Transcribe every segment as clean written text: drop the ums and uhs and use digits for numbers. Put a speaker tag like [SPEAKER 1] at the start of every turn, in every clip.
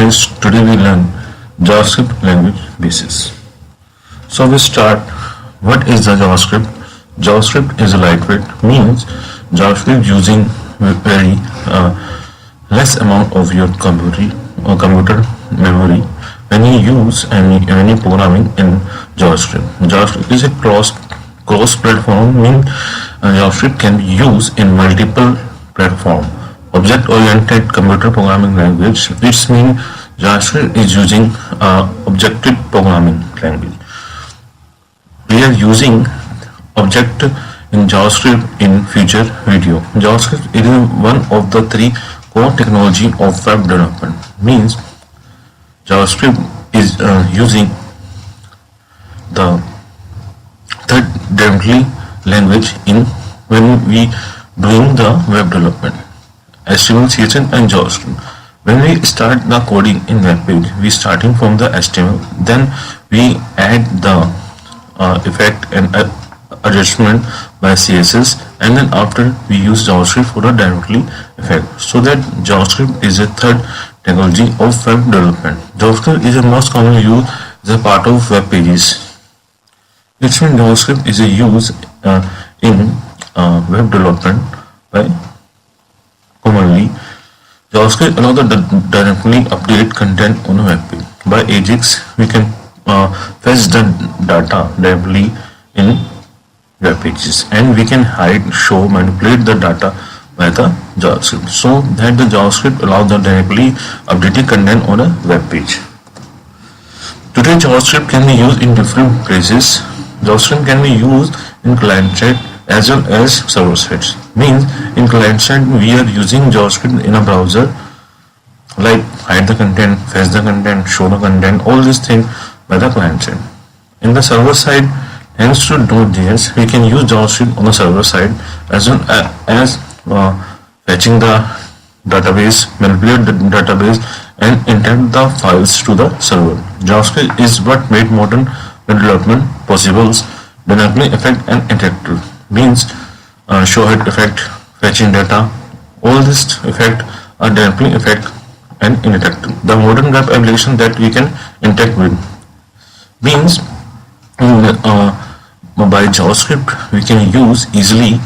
[SPEAKER 1] guys, today we learn JavaScript language basis. So we start. What is the JavaScript? JavaScript is a lightweight, means JavaScript using very less amount of your computer memory when you use any programming in JavaScript. JavaScript is a cross-platform, means JavaScript can be used in multiple platforms. Object-oriented computer programming language, which means JavaScript is using objective programming language. We are using object in JavaScript in future video. JavaScript is one of the three core technology of web development. Means JavaScript is using the third directly language in when we doing the web development. HTML, CSS and JavaScript. When we start the coding in web page, we starting from the HTML, then we add the effect and adjustment by CSS, and then after we use JavaScript for the directly effect. So that JavaScript is a third technology of web development. JavaScript is the most commonly used as a part of web pages. Which means JavaScript is a use in web development by commonly. JavaScript allows the directly update content on a web page. By Ajax, we can fetch the data directly in web pages, and we can hide, show, manipulate the data by the JavaScript. So that the JavaScript allows the directly updated content on a web page. Today, JavaScript can be used in different places. JavaScript can be used in client side as well as server sides. Means in client side we are using JavaScript in a browser, like hide the content, fetch the content, show the content, all these things by the client side. In the server side, thanks to Node.js, we can use JavaScript on the server side as well as fetching the database, manipulate the database and interact the files to the server. JavaScript is what made modern web development possible. Dynamic effect and interactive, means show head effect, fetching data, all these effect are dynamic effect and interactive. The modern web application that we can interact with, means by JavaScript we can use easily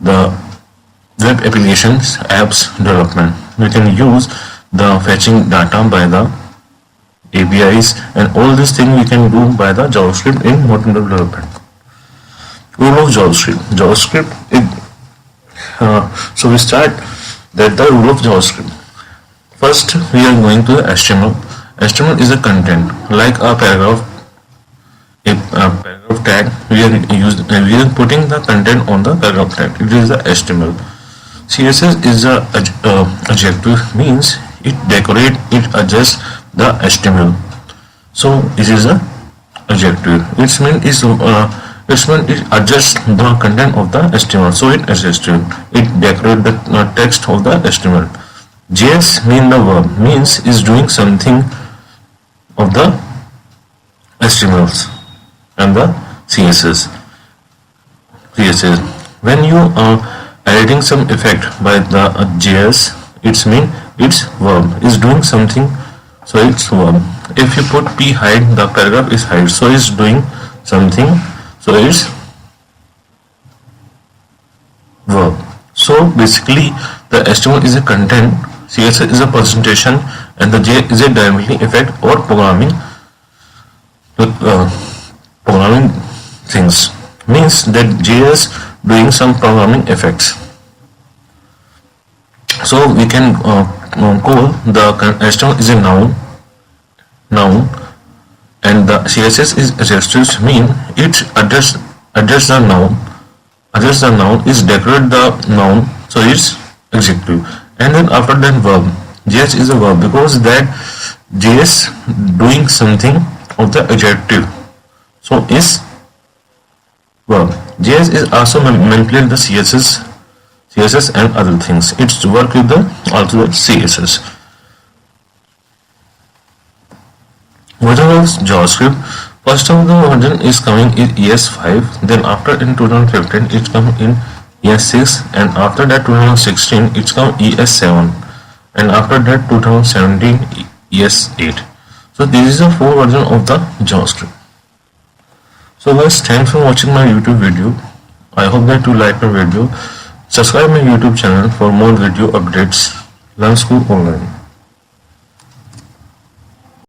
[SPEAKER 1] the web applications apps development. We can use the fetching data by the APIs, and all these things we can do by the JavaScript in modern web development. Rule of JavaScript is so we start that the rule of JavaScript. First we are going to the HTML. HTML is a content like a paragraph tag. We are putting the content on the paragraph tag. It is the HTML. CSS is a adjective, means it decorate, it adjusts the HTML. So this is a adjective. It means it adjusts the content of the HTML. So it adjusts it decorate the text of the HTML. JS means the verb, means is doing something of the HTMLs and the CSS. When you are adding some effect by the JS, it means its verb is doing something, so it's verb. If you put p hide, the paragraph is hide, so it's doing something, so it's verb. So basically the HTML is a content, CSS is a presentation, and the J is a dynamic effect or programming things, means that JS doing some programming effects. So we can call the HTML is a noun, and the CSS is adjectives, mean it adjusts the noun, is decorate the noun, so it's adjective. And then after that verb, JS is a verb because that JS doing something of the adjective, so is verb. JS is also manipulate the CSS and other things. It's work with the also the CSS. Version of JavaScript. First of the version is coming in ES5. Then after in 2015 it's come in ES6, and after that 2016 it's come ES7, and after that 2017 ES8. So this is a 4 version of the JavaScript. So guys, thanks for watching my YouTube video. I hope that you like my video. Subscribe my YouTube channel for more video updates. Learn School Online.